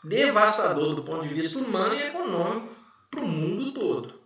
devastador do ponto de vista humano e econômico para o mundo todo.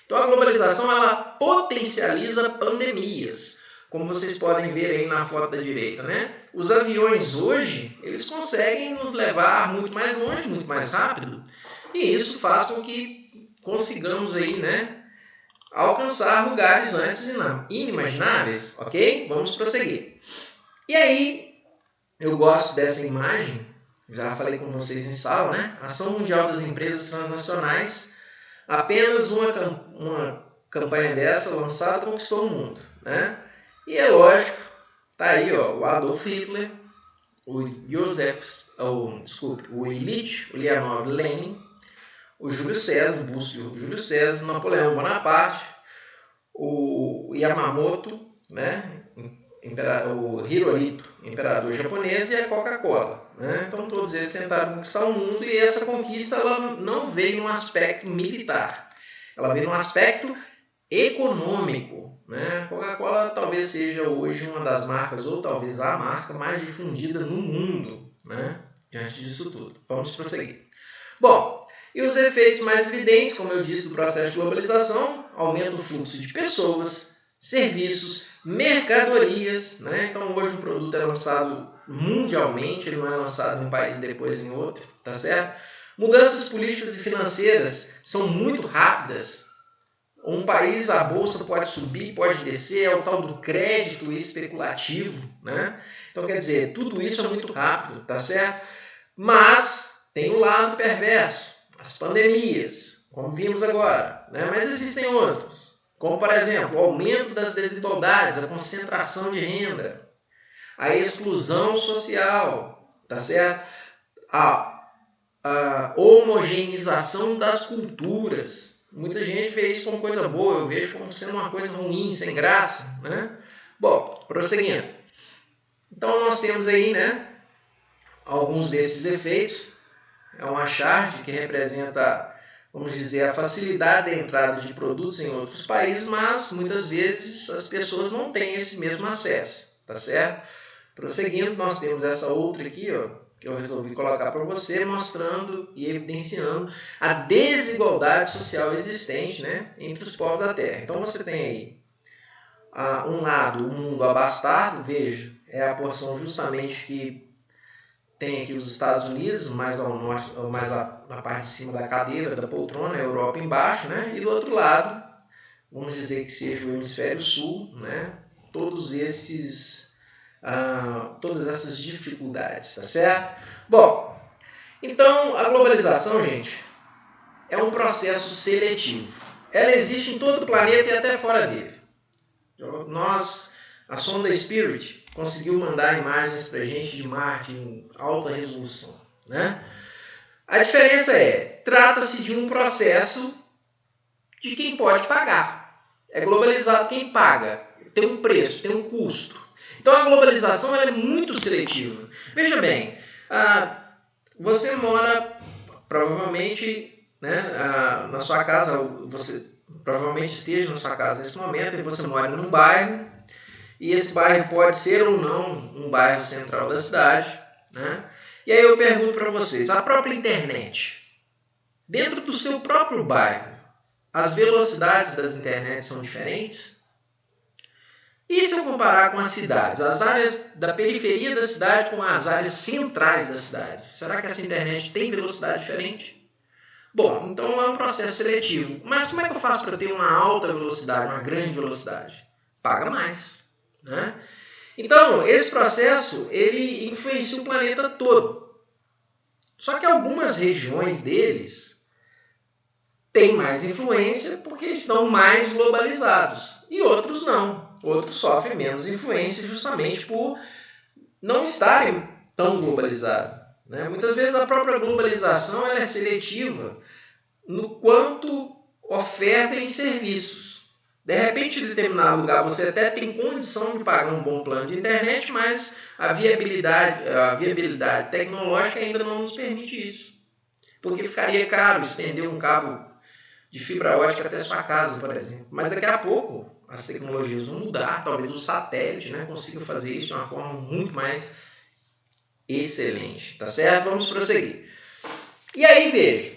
Então a globalização ela potencializa pandemias, como vocês podem ver aí na foto da direita, né? Os aviões hoje, eles conseguem nos levar muito mais longe, muito mais rápido, e isso faz com que consigamos aí, né, alcançar lugares antes inimagináveis, ok? Vamos prosseguir. E aí, eu gosto dessa imagem, já falei com vocês em sala, né? Ação Mundial das Empresas Transnacionais, apenas uma campanha dessa lançada conquistou o mundo, né? E é lógico, tá aí ó, o Adolf Hitler, o Ilyich Ulyanov Lenin, o Júlio César, o busto de Júlio César, Napoleão Bonaparte, o Yamamoto, né? O Hirohito, imperador japonês, e a Coca-Cola, né? Então todos eles tentaram conquistar o mundo e essa conquista ela não veio num aspecto militar, ela veio num aspecto econômico, né? A Coca-Cola talvez seja hoje uma das marcas, ou talvez a marca mais difundida no mundo, né? Diante disso tudo. Vamos prosseguir. Bom, e os efeitos mais evidentes, como eu disse, do processo de globalização, aumenta o fluxo de pessoas, serviços, mercadorias, né? Então hoje um produto é lançado mundialmente, ele não é lançado em um país e depois em outro, tá certo? Mudanças políticas e financeiras são muito rápidas. Um país, a bolsa pode subir, pode descer, é o tal do crédito especulativo, né? Então quer dizer, tudo isso é muito rápido, tá certo? Mas tem o lado perverso, as pandemias, como vimos agora, né? Mas existem outros. Como, por exemplo, o aumento das desigualdades, a concentração de renda, a exclusão social, tá certo? A homogeneização das culturas. Muita gente vê isso como coisa boa, eu vejo como sendo uma coisa ruim, sem graça, né? Bom, prosseguindo. Então nós temos aí, né, alguns desses efeitos. É uma charge que representa, vamos dizer, a facilidade da entrada de produtos em outros países, mas muitas vezes as pessoas não têm esse mesmo acesso, tá certo? Prosseguindo, nós temos essa outra aqui, ó, que eu resolvi colocar para você, mostrando e evidenciando a desigualdade social existente, né, entre os povos da Terra. Então você tem aí, um lado, o mundo abastado, veja, é a porção justamente que tem aqui os Estados Unidos, mais ao norte, mais na parte de cima da cadeira, da poltrona, a Europa embaixo, né? E do outro lado, vamos dizer que seja o hemisfério sul, né? Todas essas dificuldades, tá certo? Bom, então a globalização, gente, é um processo seletivo. Ela existe em todo o planeta e até fora dele. A sonda Spirit conseguiu mandar imagens para a gente de Marte em alta resolução, né? A diferença trata-se de um processo de quem pode pagar. É globalizado quem paga, tem um preço, tem um custo. Então a globalização ela é muito seletiva. Veja bem, você mora provavelmente, né, na sua casa, você provavelmente esteja na sua casa nesse momento e você mora num bairro. E esse bairro pode ser ou não um bairro central da cidade, né? E aí eu pergunto para vocês, a própria internet, dentro do seu próprio bairro, as velocidades das internets são diferentes? E se eu comparar com as cidades, as áreas da periferia da cidade com as áreas centrais da cidade? Será que essa internet tem velocidade diferente? Bom, então é um processo seletivo. Mas como é que eu faço para ter uma alta velocidade, uma grande velocidade? Paga mais. Né? Então, esse processo ele influencia o planeta todo. Só que algumas regiões deles têm mais influência porque estão mais globalizados. E outros não. Outros sofrem menos influência justamente por não estarem tão globalizados. Né? Muitas vezes a própria globalização ela é seletiva no quanto oferta em serviços. De repente, em determinado lugar, você até tem condição de pagar um bom plano de internet, mas a viabilidade tecnológica ainda não nos permite isso. Porque ficaria caro estender um cabo de fibra ótica até a sua casa, por exemplo. Mas daqui a pouco as tecnologias vão mudar, talvez o satélite, né, consiga fazer isso de uma forma muito mais excelente. Tá certo? Vamos prosseguir. E aí, veja,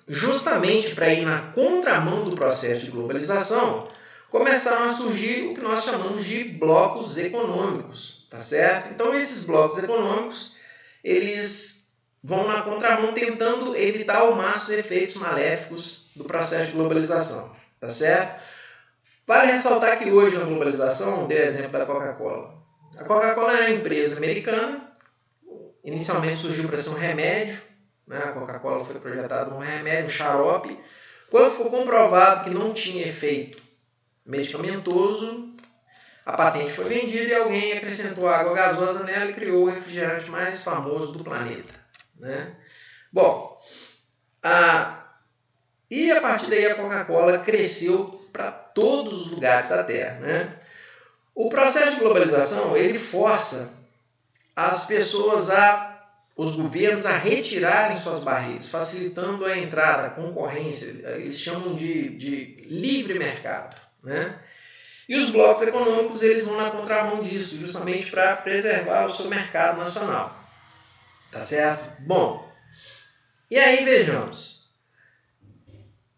justamente para ir na contramão do processo de globalização, começaram a surgir o que nós chamamos de blocos econômicos, tá certo? Então, esses blocos econômicos, eles vão na contramão tentando evitar ao máximo os efeitos maléficos do processo de globalização, tá certo? Vale ressaltar que hoje na globalização, dei o exemplo da Coca-Cola. A Coca-Cola é uma empresa americana, inicialmente surgiu para ser um remédio, né? A Coca-Cola foi projetada como um remédio, um xarope. Quando ficou comprovado que não tinha efeito medicamentoso, a patente foi vendida e alguém acrescentou água gasosa nela e criou o refrigerante mais famoso do planeta, né? Bom, e a partir daí a Coca-Cola cresceu para todos os lugares da Terra, né? O processo de globalização, ele força as pessoas os governos a retirarem suas barreiras, facilitando a entrada, a concorrência, eles chamam de livre mercado, né? E os blocos econômicos, eles vão na contramão disso, justamente para preservar o seu mercado nacional, tá certo? Bom, e aí vejamos,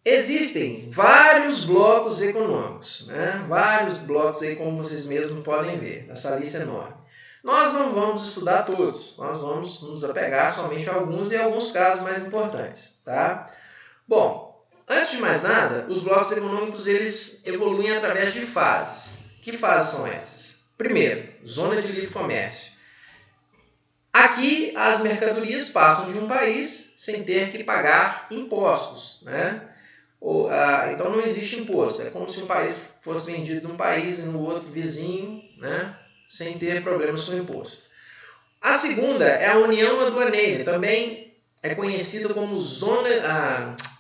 existem vários blocos econômicos, né? Vários blocos aí, como vocês mesmos podem ver, nessa lista enorme. Nós não vamos estudar todos, nós vamos nos apegar somente a alguns e alguns casos mais importantes, tá? Bom, antes de mais nada, os blocos econômicos eles evoluem através de fases. Que fases são essas? Primeiro, zona de livre comércio. Aqui as mercadorias passam de um país sem ter que pagar impostos, né? Então não existe imposto, é como se um país fosse vendido num país e no outro vizinho, né? Sem ter problemas com o imposto. A segunda é a União Aduaneira, também é conhecida como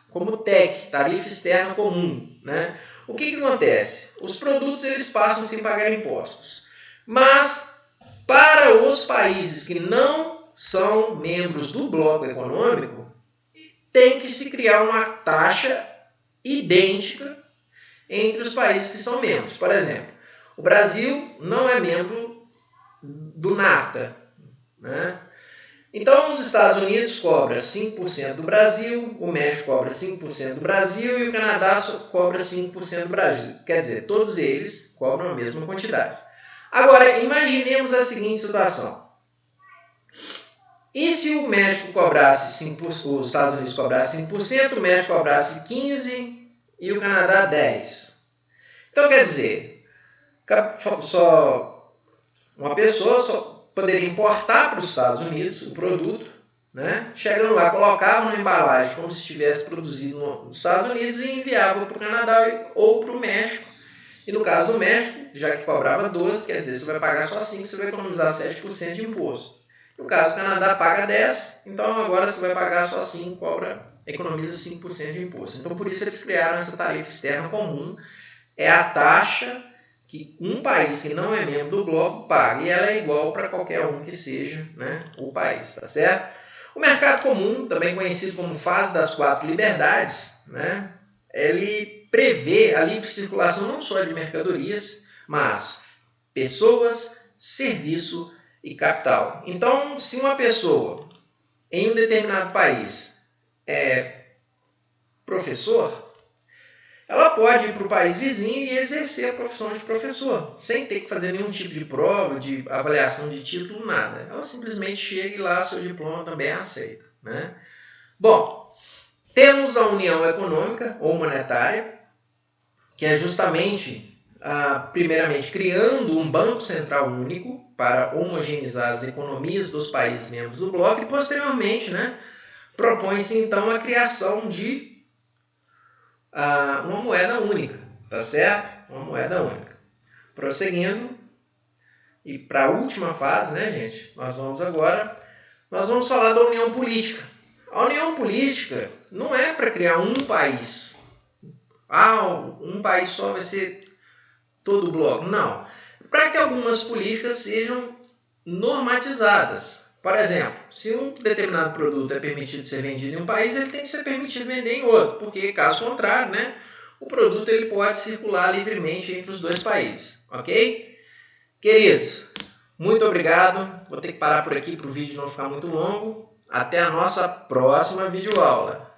como TEC, Tarifa Externa Comum, né? O que acontece? Os produtos eles passam sem pagar impostos, mas para os países que não são membros do bloco econômico, tem que se criar uma taxa idêntica entre os países que são membros. Por exemplo, o Brasil não é membro do NAFTA, né? Então, os Estados Unidos cobram 5% do Brasil, o México cobra 5% do Brasil e o Canadá cobra 5% do Brasil. Quer dizer, todos eles cobram a mesma quantidade. Agora, imaginemos a seguinte situação. E se o México cobrasse 5%, os Estados Unidos cobrassem 5%, o México cobrasse 15% e o Canadá 10%. Então, quer dizer, uma pessoa só poderia importar para os Estados Unidos o produto, né? Chegando lá, colocava uma embalagem como se estivesse produzido nos Estados Unidos e enviava para o Canadá ou para o México. E no caso do México, já que cobrava 12%, quer dizer, você vai pagar só 5%, você vai economizar 7% de imposto. No caso do Canadá, paga 10%, então agora você vai pagar só 5%, economiza 5% de imposto. Então, por isso eles criaram essa tarifa externa comum, é a taxa que um país que não é membro do bloco paga, e ela é igual para qualquer um que seja, né, o país, tá certo? O mercado comum, também conhecido como fase das 4 liberdades, né, ele prevê a livre circulação não só de mercadorias, mas pessoas, serviço e capital. Então, se uma pessoa em um determinado país é professor, ela pode ir para o país vizinho e exercer a profissão de professor, sem ter que fazer nenhum tipo de prova, de avaliação de título, nada. Ela simplesmente chega e lá seu diploma também é aceito, né? Bom, temos a União Econômica ou Monetária, que é justamente, primeiramente, criando um Banco Central único para homogeneizar as economias dos países membros do bloco e, posteriormente, né, propõe-se, então, a criação de uma moeda única, tá certo? Uma moeda única. Prosseguindo, e para a última fase, né, gente, nós vamos falar da união política. A união política não é para criar um país. Um país só vai ser todo o bloco. Não. Para que algumas políticas sejam normatizadas. Por exemplo, se um determinado produto é permitido ser vendido em um país, ele tem que ser permitido vender em outro, porque, caso contrário, né, o produto ele pode circular livremente entre os dois países, ok? Queridos, muito obrigado. Vou ter que parar por aqui para o vídeo não ficar muito longo. Até a nossa próxima videoaula.